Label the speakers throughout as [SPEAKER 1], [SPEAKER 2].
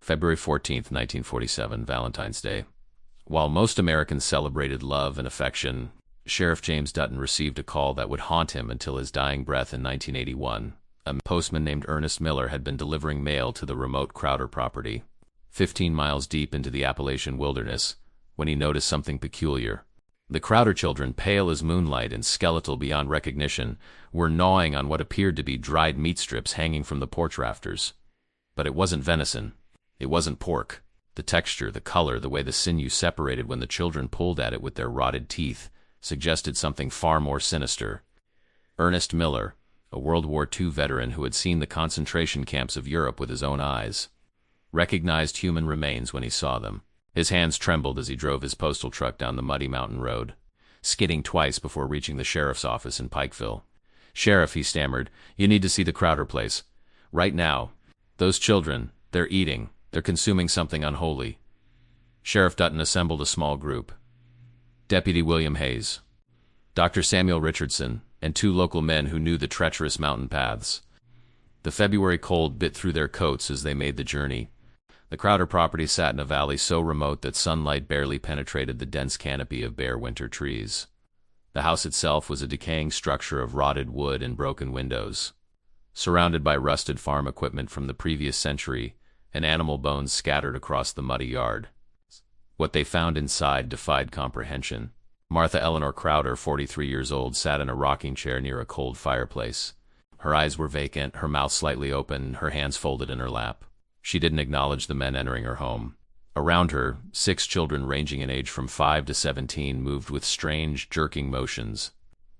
[SPEAKER 1] February 14th, 1947, Valentine's Day. While most Americans celebrated love and affection, Sheriff James Dutton received a call that would haunt him until his dying breath in 1981. A postman named Ernest Miller had been delivering mail to the remote Crowder property, 15 miles deep into the Appalachian wilderness, when he noticed something peculiar. The Crowder children, pale as moonlight and skeletal beyond recognition, were gnawing on what appeared to be dried meat strips hanging from the porch rafters. But it wasn't venison. It wasn't pork. The texture, the color, the way the sinew separated when the children pulled at it with their rotted teeth, suggested something far more sinister. Ernest Miller, a World War II veteran who had seen the concentration camps of Europe with his own eyes, recognized human remains when he saw them. His hands trembled as he drove his postal truck down the muddy mountain road, skidding twice before reaching the sheriff's office in Pikeville. "Sheriff," he stammered, "you need to see the Crowder place. Right now. Those children, they're eating. They're consuming something unholy." Sheriff Dutton assembled a small group. Deputy William Hayes, Dr. Samuel Richardson, and 2 local men who knew the treacherous mountain paths. The February cold bit through their coats as they made the journey. The Crowder property sat in a valley so remote that sunlight barely penetrated the dense canopy of bare winter trees. The house itself was a decaying structure of rotted wood and broken windows, surrounded by rusted farm equipment from the previous century and animal bones scattered across the muddy yard. What they found inside defied comprehension. Martha Eleanor Crowder, 43 years old, sat in a rocking chair near a cold fireplace. Her eyes were vacant, her mouth slightly open, her hands folded in her lap. She didn't acknowledge the men entering her home. Around her, 6 children ranging in age from 5 to 17 moved with strange, jerking motions.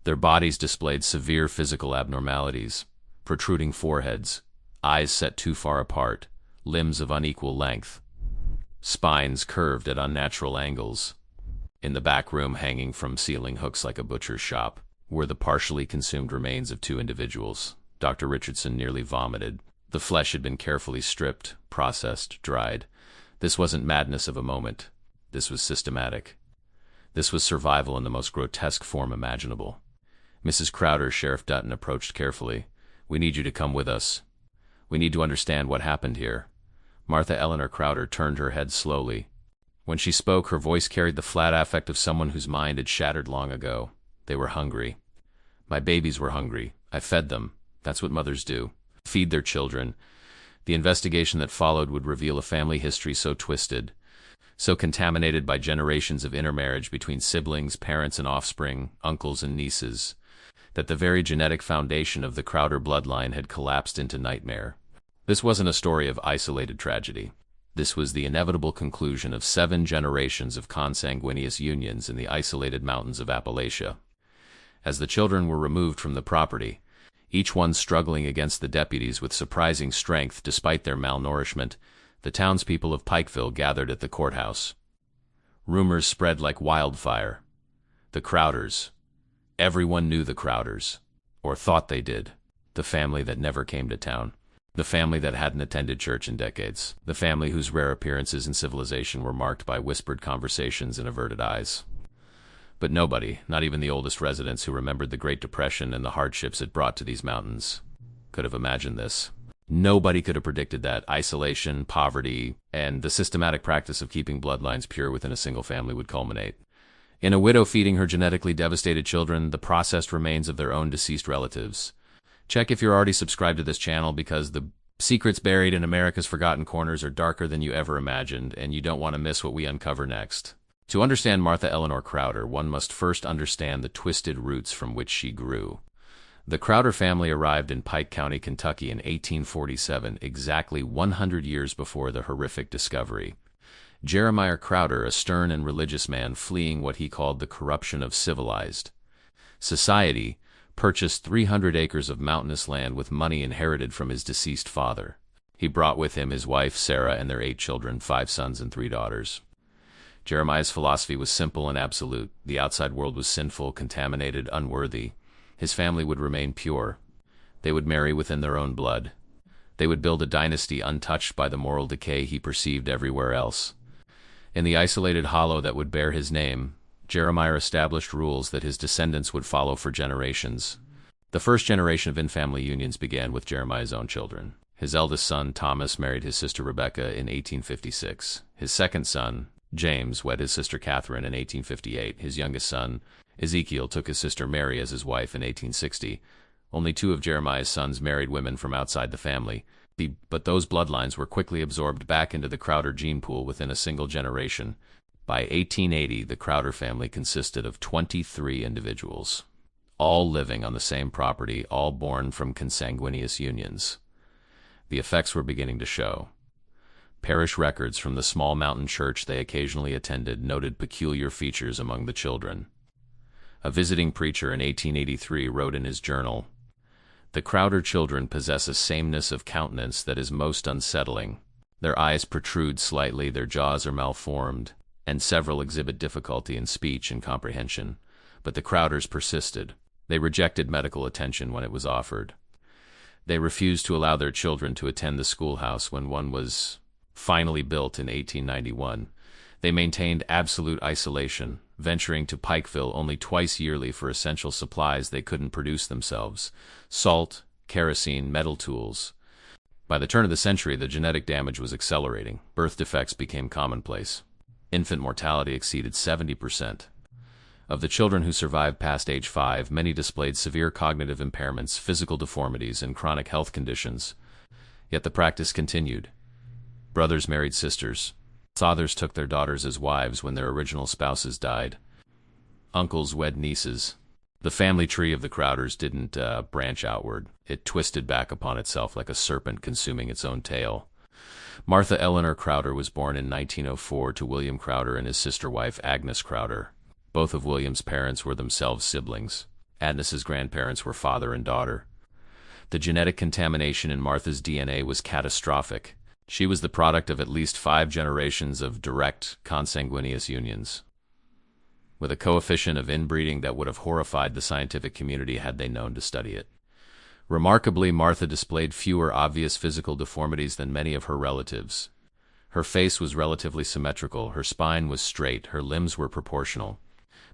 [SPEAKER 1] Their bodies displayed severe physical abnormalities: protruding foreheads, eyes set too far apart, limbs of unequal length, spines curved at unnatural angles. In the back room, hanging from ceiling hooks like a butcher's shop, were the partially consumed remains of 2 individuals. Dr. Richardson nearly vomited. The flesh had been carefully stripped, processed, dried. This wasn't madness of a moment. This was systematic. This was survival in the most grotesque form imaginable. "Mrs. Crowder," Sheriff Dutton approached carefully, "we need you to come with us. We need to understand what happened here." Martha Eleanor Crowder turned her head slowly. When she spoke, her voice carried the flat affect of someone whose mind had shattered long ago. "They were hungry. My babies were hungry. I fed them. That's what mothers do. Feed their children." The investigation that followed would reveal a family history so twisted, so contaminated by generations of intermarriage between siblings, parents and offspring, uncles and nieces, that the very genetic foundation of the Crowder bloodline had collapsed into nightmare. This wasn't a story of isolated tragedy. This was the inevitable conclusion of 7 generations of consanguineous unions in the isolated mountains of Appalachia. As the children were removed from the property, each one struggling against the deputies with surprising strength despite their malnourishment, the townspeople of Pikeville gathered at the courthouse. Rumors spread like wildfire. The Crowders. Everyone knew the Crowders, or thought they did. The family that never came to town. The family that hadn't attended church in decades. The family whose rare appearances in civilization were marked by whispered conversations and averted eyes. But nobody, not even the oldest residents who remembered the Great Depression and the hardships it brought to these mountains, could have imagined this. Nobody could have predicted that isolation, poverty, and the systematic practice of keeping bloodlines pure within a single family would culminate in a widow feeding her genetically devastated children the processed remains of their own deceased relatives. Check if you're already subscribed to this channel, because the secrets buried in America's forgotten corners are darker than you ever imagined, and you don't want to miss what we uncover next. To understand Martha Eleanor Crowder, one must first understand the twisted roots from which she grew. The Crowder family arrived in Pike County, Kentucky in 1847, exactly 100 years before the horrific discovery. Jeremiah Crowder, a stern and religious man fleeing what he called the corruption of civilized society, purchased 300 acres of mountainous land with money inherited from his deceased father. He brought with him his wife, Sarah, and their 8 children, 5 sons and 3 daughters. Jeremiah's philosophy was simple and absolute. The outside world was sinful, contaminated, unworthy. His family would remain pure. They would marry within their own blood. They would build a dynasty untouched by the moral decay he perceived everywhere else. In the isolated hollow that would bear his name, Jeremiah established rules that his descendants would follow for generations. The first generation of in-family unions began with Jeremiah's own children. His eldest son, Thomas, married his sister Rebecca in 1856. His second son, James, wed his sister Catherine in 1858. His youngest son, Ezekiel, took his sister Mary as his wife in 1860. Only two of Jeremiah's sons married women from outside the family, but those bloodlines were quickly absorbed back into the Crowder gene pool within a single generation. By 1880, the Crowder family consisted of 23 individuals, all living on the same property, all born from consanguineous unions. The effects were beginning to show. Parish records from the small mountain church they occasionally attended noted peculiar features among the children. A visiting preacher in 1883 wrote in his journal, "The Crowder children possess a sameness of countenance that is most unsettling. Their eyes protrude slightly, their jaws are malformed, and several exhibit difficulty in speech and comprehension. But the Crowders persisted. They rejected medical attention when it was offered. They refused to allow their children to attend the schoolhouse when one was finally built in 1891. They maintained absolute isolation, venturing to Pikeville only twice yearly for essential supplies they couldn't produce themselves: salt, kerosene, metal tools. By the turn of the century, the genetic damage was accelerating. Birth defects became commonplace. Infant mortality exceeded 70%. Of the children who survived past age 5, many displayed severe cognitive impairments, physical deformities, and chronic health conditions. Yet the practice continued. Brothers married sisters. Fathers took their daughters as wives when their original spouses died. Uncles wed nieces. The family tree of the Crowders didn't branch outward. It twisted back upon itself like a serpent consuming its own tail. Martha Eleanor Crowder was born in 1904 to William Crowder and his sister wife Agnes Crowder. Both of William's parents were themselves siblings. Agnes's grandparents were father and daughter. The genetic contamination in Martha's DNA was catastrophic. She was the product of at least 5 generations of direct consanguineous unions, with a coefficient of inbreeding that would have horrified the scientific community had they known to study it. Remarkably, Martha displayed fewer obvious physical deformities than many of her relatives. Her face was relatively symmetrical, her spine was straight, her limbs were proportional.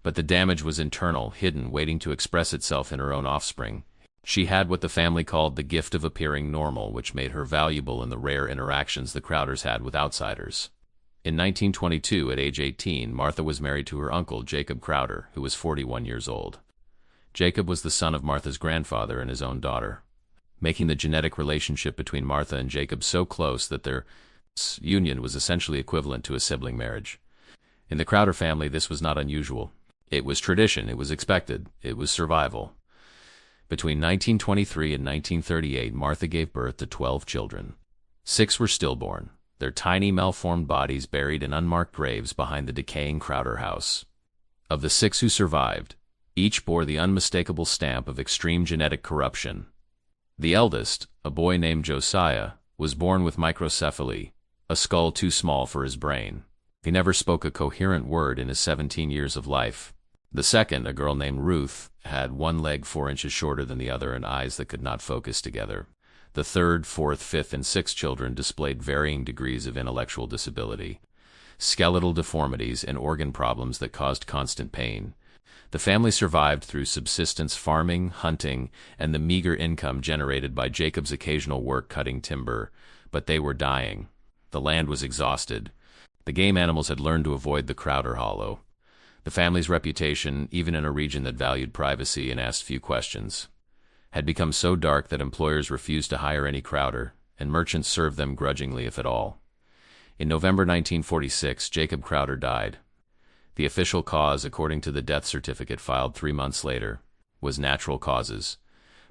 [SPEAKER 1] But the damage was internal, hidden, waiting to express itself in her own offspring. She had what the family called the gift of appearing normal, which made her valuable in the rare interactions the Crowders had with outsiders. In 1922, at age 18, Martha was married to her uncle, Jacob Crowder, who was 41 years old. Jacob was the son of Martha's grandfather and his own daughter, making the genetic relationship between Martha and Jacob so close that their union was essentially equivalent to a sibling marriage. In the Crowder family, this was not unusual. It was tradition, it was expected, it was survival. Between 1923 and 1938, Martha gave birth to 12 children. 6 were stillborn, their tiny malformed bodies buried in unmarked graves behind the decaying Crowder house. Of the 6 who survived, each bore the unmistakable stamp of extreme genetic corruption. The eldest, a boy named Josiah, was born with microcephaly, a skull too small for his brain. He never spoke a coherent word in his 17 years of life. The second, a girl named Ruth, had one leg 4 inches shorter than the other and eyes that could not focus together. The third, fourth, fifth, and sixth children displayed varying degrees of intellectual disability, skeletal deformities, and organ problems that caused constant pain. The family survived through subsistence farming, hunting, and the meager income generated by Jacob's occasional work cutting timber, but they were dying. The land was exhausted. The game animals had learned to avoid the Crowder Hollow. The family's reputation, even in a region that valued privacy and asked few questions, had become so dark that employers refused to hire any Crowder, and merchants served them grudgingly, if at all. In November 1946, Jacob Crowder died. The official cause, according to the death certificate filed 3 months later, was natural causes.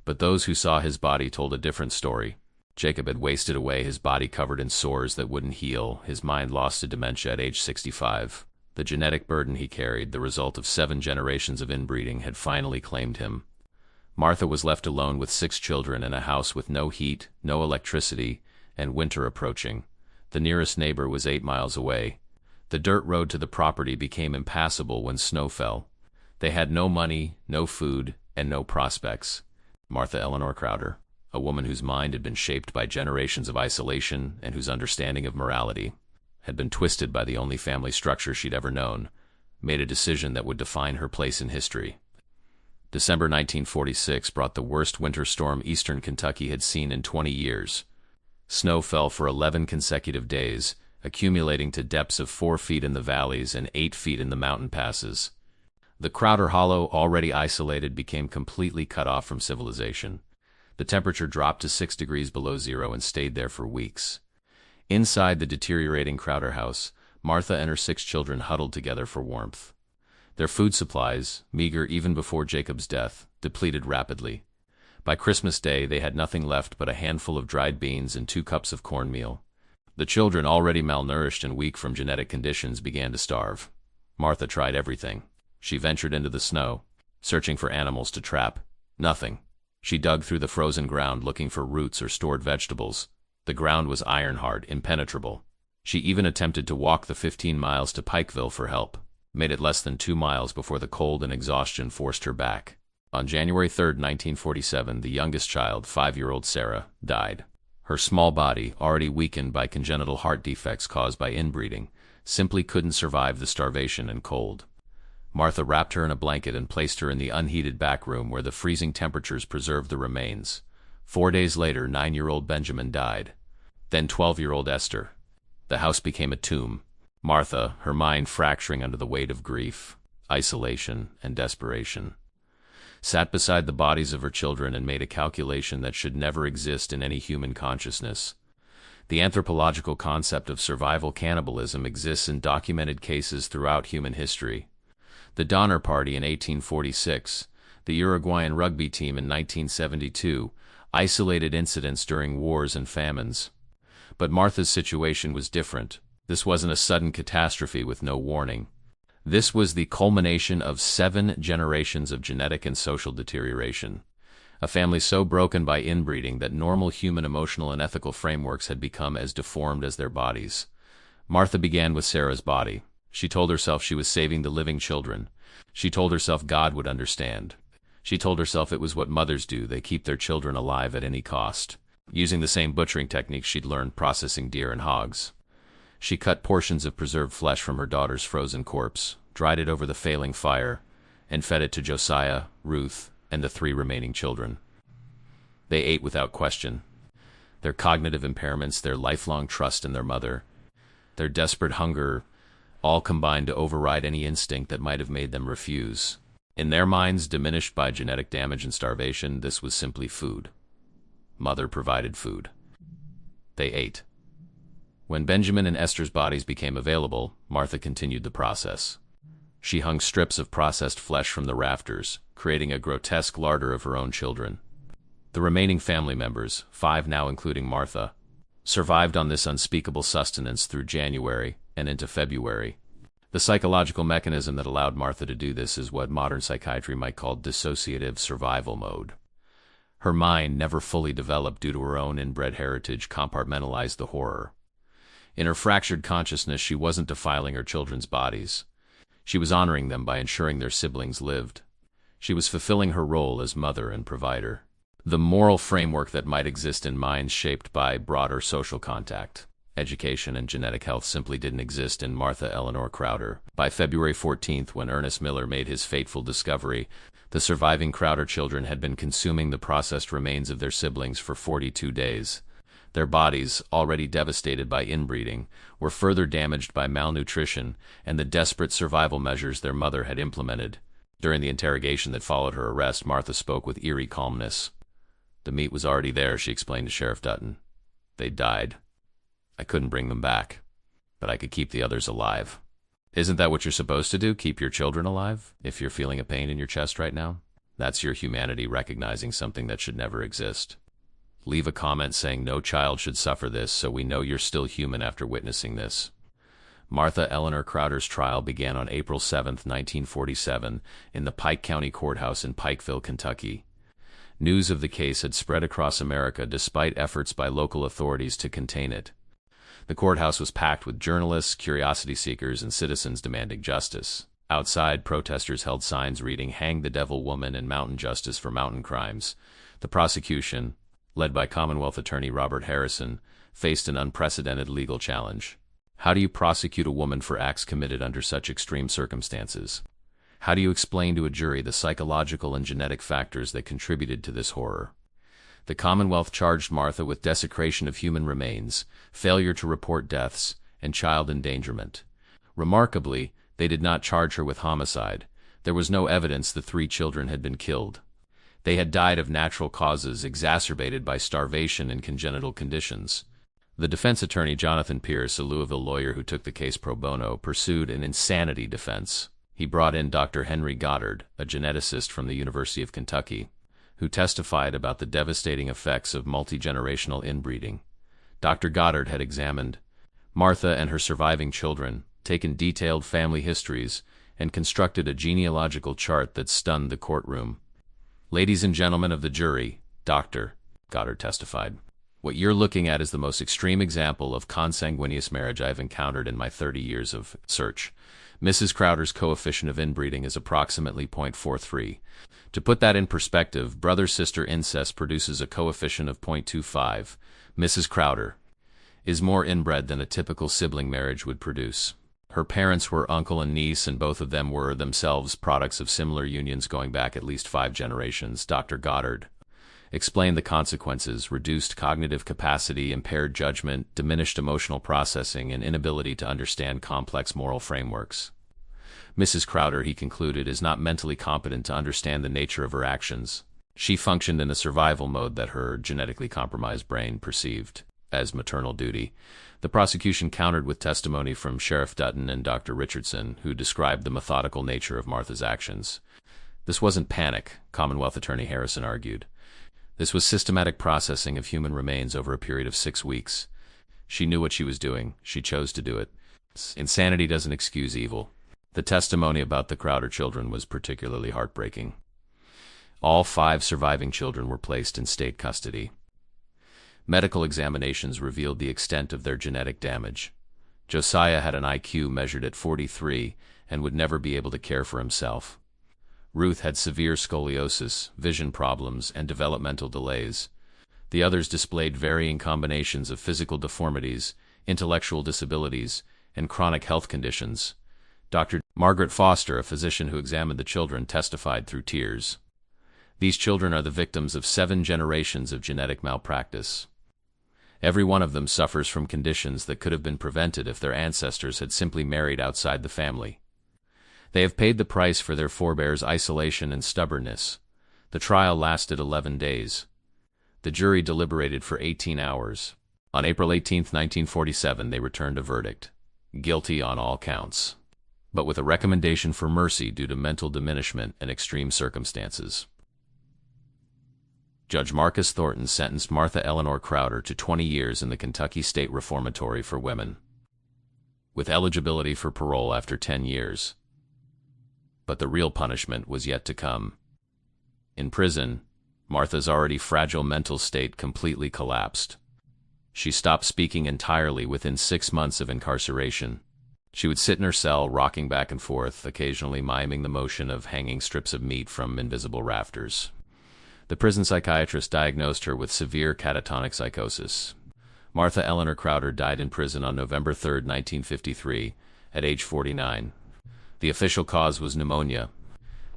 [SPEAKER 1] But those who saw his body told a different story. Jacob had wasted away, his body covered in sores that wouldn't heal, his mind lost to dementia at age 65. The genetic burden he carried, the result of 7 generations of inbreeding, had finally claimed him. Martha was left alone with 6 children in a house with no heat, no electricity, and winter approaching. The nearest neighbor was 8 miles away. The dirt road to the property became impassable when snow fell. They had no money, no food, and no prospects. Martha Eleanor Crowder, a woman whose mind had been shaped by generations of isolation and whose understanding of morality had been twisted by the only family structure she'd ever known, made a decision that would define her place in history. December 1946 brought the worst winter storm eastern Kentucky had seen in 20 years. Snow fell for 11 consecutive days, accumulating to depths of 4 feet in the valleys and 8 feet in the mountain passes. The Crowder Hollow, already isolated, became completely cut off from civilization. The temperature dropped to 6 degrees below zero and stayed there for weeks. Inside the deteriorating Crowder house, Martha and her 6 children huddled together for warmth. Their food supplies, meager even before Jacob's death, depleted rapidly. By Christmas Day, they had nothing left but a handful of dried beans and 2 cups of cornmeal. The children, already malnourished and weak from genetic conditions, began to starve. Martha tried everything. She ventured into the snow, searching for animals to trap. Nothing. She dug through the frozen ground looking for roots or stored vegetables. The ground was iron-hard, impenetrable. She even attempted to walk the 15 miles to Pikeville for help, made it less than 2 miles before the cold and exhaustion forced her back. On January 3, 1947, the youngest child, 5-year-old Sarah, died. Her small body, already weakened by congenital heart defects caused by inbreeding, simply couldn't survive the starvation and cold. Martha wrapped her in a blanket and placed her in the unheated back room where the freezing temperatures preserved the remains. 4 days later, 9-year-old Benjamin died. Then 12-year-old Esther. The house became a tomb. Martha, her mind fracturing under the weight of grief, isolation, and desperation, sat beside the bodies of her children and made a calculation that should never exist in any human consciousness. The anthropological concept of survival cannibalism exists in documented cases throughout human history. The Donner Party in 1846, the Uruguayan rugby team in 1972, isolated incidents during wars and famines. But Martha's situation was different. This wasn't a sudden catastrophe with no warning. This was the culmination of 7 generations of genetic and social deterioration. A family so broken by inbreeding that normal human emotional and ethical frameworks had become as deformed as their bodies. Martha began with Sarah's body. She told herself she was saving the living children. She told herself God would understand. She told herself it was what mothers do, they keep their children alive at any cost. Using the same butchering techniques she'd learned processing deer and hogs. She cut portions of preserved flesh from her daughter's frozen corpse, dried it over the failing fire, and fed it to Josiah, Ruth, and the 3 remaining children. They ate without question. Their cognitive impairments, their lifelong trust in their mother, their desperate hunger, all combined to override any instinct that might have made them refuse. In their minds, diminished by genetic damage and starvation, this was simply food. Mother provided food. They ate. When Benjamin and Esther's bodies became available, Martha continued the process. She hung strips of processed flesh from the rafters, creating a grotesque larder of her own children. The remaining family members, 5 now including Martha, survived on this unspeakable sustenance through January and into February. The psychological mechanism that allowed Martha to do this is what modern psychiatry might call dissociative survival mode. Her mind, never fully developed due to her own inbred heritage, compartmentalized the horror. In her fractured consciousness, she wasn't defiling her children's bodies. She was honoring them by ensuring their siblings lived. She was fulfilling her role as mother and provider. The moral framework that might exist in minds shaped by broader social contact, education, and genetic health simply didn't exist in Martha Eleanor Crowder. By February 14th, when Ernest Miller made his fateful discovery, the surviving Crowder children had been consuming the processed remains of their siblings for 42 days. Their bodies, already devastated by inbreeding, were further damaged by malnutrition and the desperate survival measures their mother had implemented. During the interrogation that followed her arrest, Martha spoke with eerie calmness. The meat was already there, she explained to Sheriff Dutton. They died. I couldn't bring them back, but I could keep the others alive. Isn't that what you're supposed to do, keep your children alive? If you're feeling a pain in your chest right now, that's your humanity recognizing something that should never exist. Leave a comment saying no child should suffer this so we know you're still human after witnessing this. Martha Eleanor Crowder's trial began on April 7, 1947, in the Pike County Courthouse in Pikeville, Kentucky. News of the case had spread across America despite efforts by local authorities to contain it. The courthouse was packed with journalists, curiosity seekers, and citizens demanding justice. Outside, protesters held signs reading, "Hang the Devil Woman" and "Mountain Justice for Mountain Crimes." The prosecution, led by Commonwealth Attorney Robert Harrison, faced an unprecedented legal challenge. How do you prosecute a woman for acts committed under such extreme circumstances? How do you explain to a jury the psychological and genetic factors that contributed to this horror? The Commonwealth charged Martha with desecration of human remains, failure to report deaths, and child endangerment. Remarkably, they did not charge her with homicide. There was no evidence the 3 children had been killed. They had died of natural causes exacerbated by starvation and congenital conditions. The defense attorney Jonathan Pierce, a Louisville lawyer who took the case pro bono, pursued an insanity defense. He brought in Dr. Henry Goddard, a geneticist from the University of Kentucky, who testified about the devastating effects of multi-generational inbreeding. Dr. Goddard had examined Martha and her surviving children, taken detailed family histories, and constructed a genealogical chart that stunned the courtroom. "Ladies and gentlemen of the jury," Dr. Goddard testified, "what you're looking at is the most extreme example of consanguineous marriage I have encountered in my 30 years of search. Mrs. Crowder's coefficient of inbreeding is approximately 0.43. To put that in perspective, brother-sister incest produces a coefficient of 0.25. Mrs. Crowder is more inbred than a typical sibling marriage would produce. Her parents were uncle and niece, and both of them were themselves products of similar unions going back at least 5 generations. Dr. Goddard explained the consequences: reduced cognitive capacity, impaired judgment, diminished emotional processing, and inability to understand complex moral frameworks. Mrs. Crowder, he concluded, is not mentally competent to understand the nature of her actions. She functioned in a survival mode that her genetically compromised brain perceived as maternal duty. The prosecution countered with testimony from Sheriff Dutton and Dr. Richardson, who described the methodical nature of Martha's actions. This wasn't panic, Commonwealth Attorney Harrison argued. This was systematic processing of human remains over a period of 6 weeks. She knew what she was doing. She chose to do it. Insanity doesn't excuse evil. The testimony about the Crowder children was particularly heartbreaking. All 5 surviving children were placed in state custody. Medical examinations revealed the extent of their genetic damage. Josiah had an IQ measured at 43 and would never be able to care for himself. Ruth had severe scoliosis, vision problems, and developmental delays. The others displayed varying combinations of physical deformities, intellectual disabilities, and chronic health conditions. Dr. Margaret Foster, a physician who examined the children, testified through tears. These children are the victims of 7 generations of genetic malpractice. Every one of them suffers from conditions that could have been prevented if their ancestors had simply married outside the family. They have paid the price for their forebears' isolation and stubbornness. The trial lasted 11 days. The jury deliberated for 18 hours. On April 18, 1947, they returned a verdict: guilty on all counts, but with a recommendation for mercy due to mental diminishment and extreme circumstances. Judge Marcus Thornton sentenced Martha Eleanor Crowder to 20 years in the Kentucky State Reformatory for Women, with eligibility for parole after 10 years. But the real punishment was yet to come. In prison, Martha's already fragile mental state completely collapsed. She stopped speaking entirely within 6 months of incarceration. She would sit in her cell, rocking back and forth, occasionally miming the motion of hanging strips of meat from invisible rafters. The prison psychiatrist diagnosed her with severe catatonic psychosis. Martha Eleanor Crowder died in prison on November 3, 1953, at age 49. The official cause was pneumonia,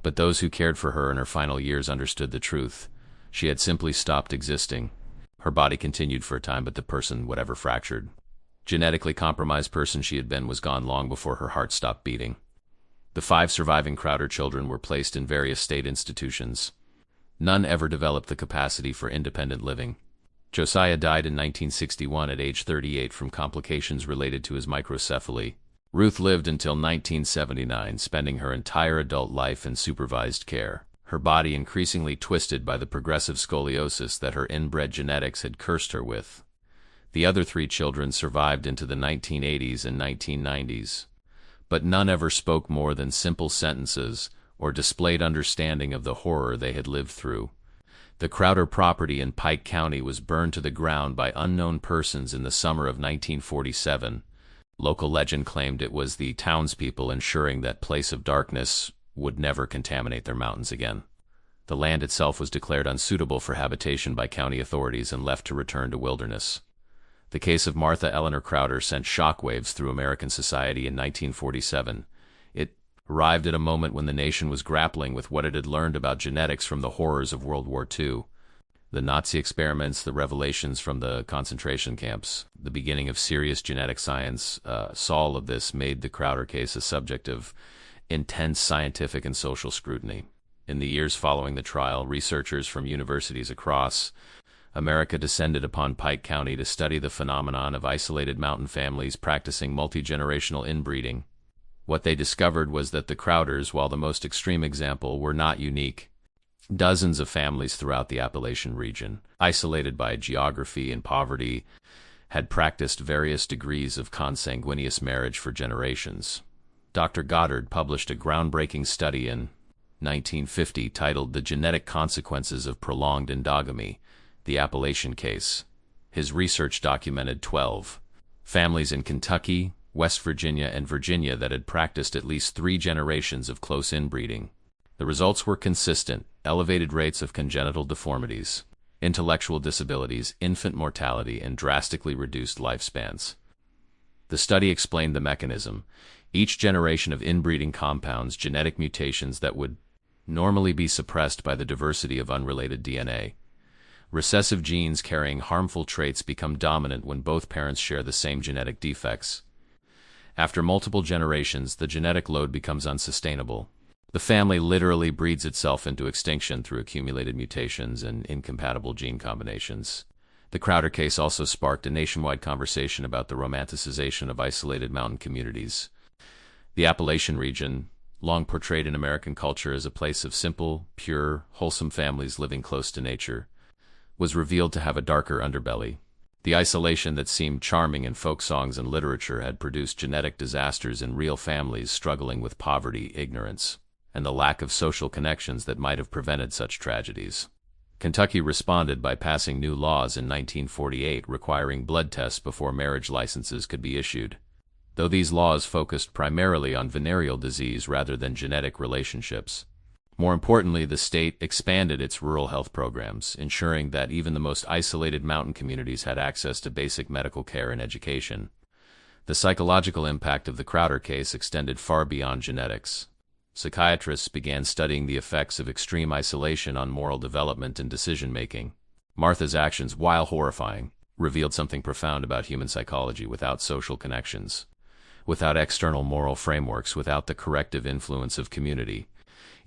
[SPEAKER 1] but those who cared for her in her final years understood the truth. She had simply stopped existing. Her body continued for a time, but the person, whatever fractured, genetically compromised person she had been, was gone long before her heart stopped beating. The 5 surviving Crowder children were placed in various state institutions. None ever developed the capacity for independent living. Josiah died in 1961 at age 38 from complications related to his microcephaly. Ruth lived until 1979, spending her entire adult life in supervised care, her body increasingly twisted by the progressive scoliosis that her inbred genetics had cursed her with. The other 3 children survived into the 1980s and 1990s, but none ever spoke more than simple sentences or displayed understanding of the horror they had lived through. The Crowder property in Pike County was burned to the ground by unknown persons in the summer of 1947. Local legend claimed it was the townspeople ensuring that place of darkness would never contaminate their mountains again. The land itself was declared unsuitable for habitation by county authorities and left to return to wilderness. The case of Martha Eleanor Crowder sent shockwaves through American society in 1947. It arrived at a moment when the nation was grappling with what it had learned about genetics from the horrors of World War II. The Nazi experiments, the revelations from the concentration camps, the beginning of serious genetic science, all of this made the Crowder case a subject of intense scientific and social scrutiny. In the years following the trial, researchers from universities across America descended upon Pike County to study the phenomenon of isolated mountain families practicing multi-generational inbreeding. What they discovered was that the Crowders, while the most extreme example, were not unique. Dozens of families throughout the Appalachian region, isolated by geography and poverty, had practiced various degrees of consanguineous marriage for generations. Dr. Goddard published a groundbreaking study in 1950 titled The Genetic Consequences of Prolonged Endogamy, the Appalachian Case. His research documented 12 families in Kentucky, West Virginia, and Virginia that had practiced at least 3 generations of close inbreeding. The results were consistent: elevated rates of congenital deformities, intellectual disabilities, infant mortality, and drastically reduced lifespans. The study explained the mechanism. Each generation of inbreeding compounds genetic mutations that would normally be suppressed by the diversity of unrelated DNA. Recessive genes carrying harmful traits become dominant when both parents share the same genetic defects. After multiple generations, the genetic load becomes unsustainable. The family literally breeds itself into extinction through accumulated mutations and incompatible gene combinations. The Crowder case also sparked a nationwide conversation about the romanticization of isolated mountain communities. The Appalachian region, long portrayed in American culture as a place of simple, pure, wholesome families living close to nature, was revealed to have a darker underbelly. The isolation that seemed charming in folk songs and literature had produced genetic disasters in real families struggling with poverty, ignorance, and the lack of social connections that might have prevented such tragedies. Kentucky responded by passing new laws in 1948 requiring blood tests before marriage licenses could be issued. Though these laws focused primarily on venereal disease rather than genetic relationships. More importantly, the state expanded its rural health programs, ensuring that even the most isolated mountain communities had access to basic medical care and education. The psychological impact of the Crowder case extended far beyond genetics. Psychiatrists began studying the effects of extreme isolation on moral development and decision-making. Martha's actions, while horrifying, revealed something profound about human psychology. Without social connections, without external moral frameworks, without the corrective influence of community,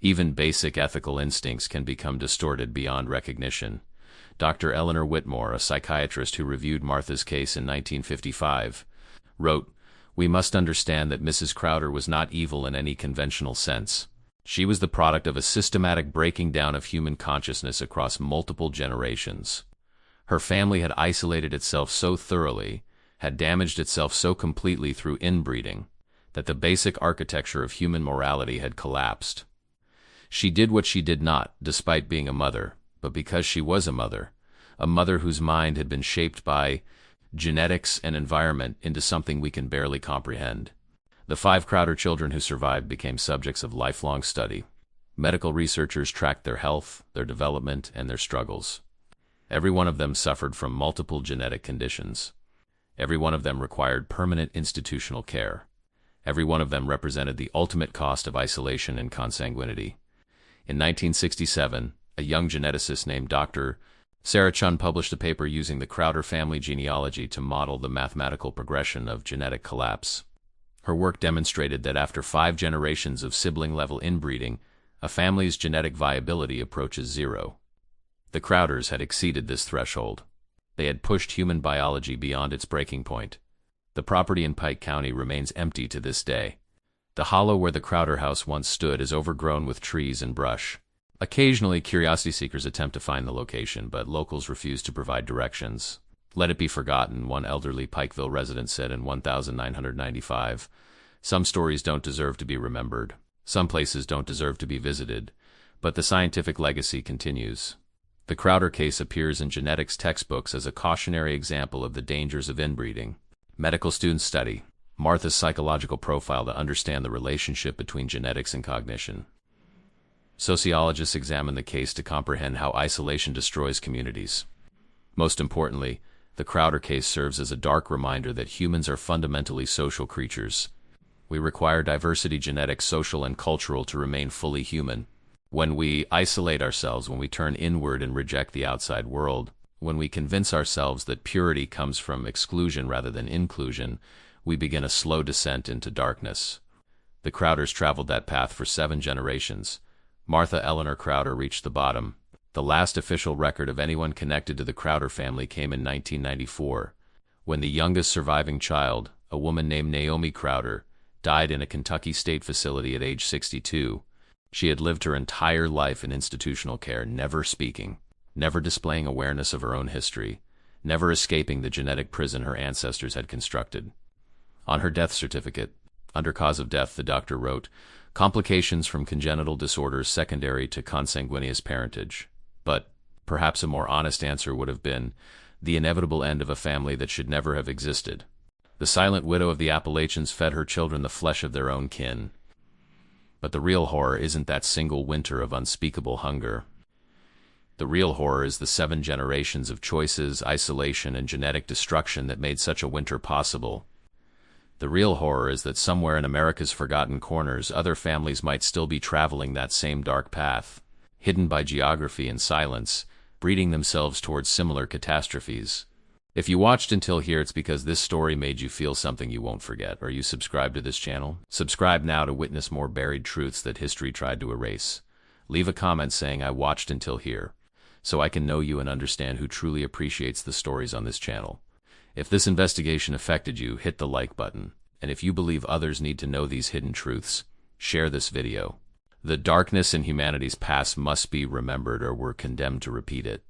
[SPEAKER 1] even basic ethical instincts can become distorted beyond recognition. Dr. Eleanor Whitmore, a psychiatrist who reviewed Martha's case in 1955, wrote, "We must understand that Mrs. Crowder was not evil in any conventional sense. She was the product of a systematic breaking down of human consciousness across multiple generations. Her family had isolated itself so thoroughly, had damaged itself so completely through inbreeding, that the basic architecture of human morality had collapsed. She did what she did not, despite being a mother, but because she was a mother whose mind had been shaped by genetics and environment into something we can barely comprehend." The 5 Crowder children who survived became subjects of lifelong study. Medical researchers tracked their health, their development, and their struggles. Every one of them suffered from multiple genetic conditions. Every one of them required permanent institutional care. Every one of them represented the ultimate cost of isolation and consanguinity. In 1967, a young geneticist named Dr. Sarah Chun published a paper using the Crowder family genealogy to model the mathematical progression of genetic collapse. Her work demonstrated that after 5 generations of sibling-level inbreeding, a family's genetic viability approaches 0. The Crowders had exceeded this threshold. They had pushed human biology beyond its breaking point. The property in Pike County remains empty to this day. The hollow where the Crowder house once stood is overgrown with trees and brush. Occasionally, curiosity seekers attempt to find the location, but locals refuse to provide directions. "Let it be forgotten," one elderly Pikeville resident said in 1995. "Some stories don't deserve to be remembered. Some places don't deserve to be visited. But the scientific legacy continues." The Crowder case appears in genetics textbooks as a cautionary example of the dangers of inbreeding. Medical students study Martha's psychological profile to understand the relationship between genetics and cognition. Sociologists examine the case to comprehend how isolation destroys communities. Most importantly, the Crowder case serves as a dark reminder that humans are fundamentally social creatures. We require diversity, genetic, social, and cultural, to remain fully human. When we isolate ourselves, when we turn inward and reject the outside world, when we convince ourselves that purity comes from exclusion rather than inclusion, we begin a slow descent into darkness. The Crowders traveled that path for 7 generations. Martha Eleanor Crowder reached the bottom. The last official record of anyone connected to the Crowder family came in 1994, when the youngest surviving child, a woman named Naomi Crowder, died in a Kentucky state facility at age 62. She had lived her entire life in institutional care, never speaking, never displaying awareness of her own history, never escaping the genetic prison her ancestors had constructed. On her death certificate, under cause of death, the doctor wrote, "Complications from congenital disorders secondary to consanguineous parentage." But perhaps a more honest answer would have been the inevitable end of a family that should never have existed. The silent widow of the Appalachians fed her children the flesh of their own kin. But the real horror isn't that single winter of unspeakable hunger. The real horror is the 7 generations of choices, isolation, and genetic destruction that made such a winter possible. The real horror is that somewhere in America's forgotten corners, other families might still be traveling that same dark path, hidden by geography and silence, breeding themselves towards similar catastrophes. If you watched until here, it's because this story made you feel something you won't forget. Are you subscribed to this channel? Subscribe now to witness more buried truths that history tried to erase. Leave a comment saying I watched until here, so I can know you and understand who truly appreciates the stories on this channel. If this investigation affected you, hit the like button. And if you believe others need to know these hidden truths, share this video. The darkness in humanity's past must be remembered, or we're condemned to repeat it.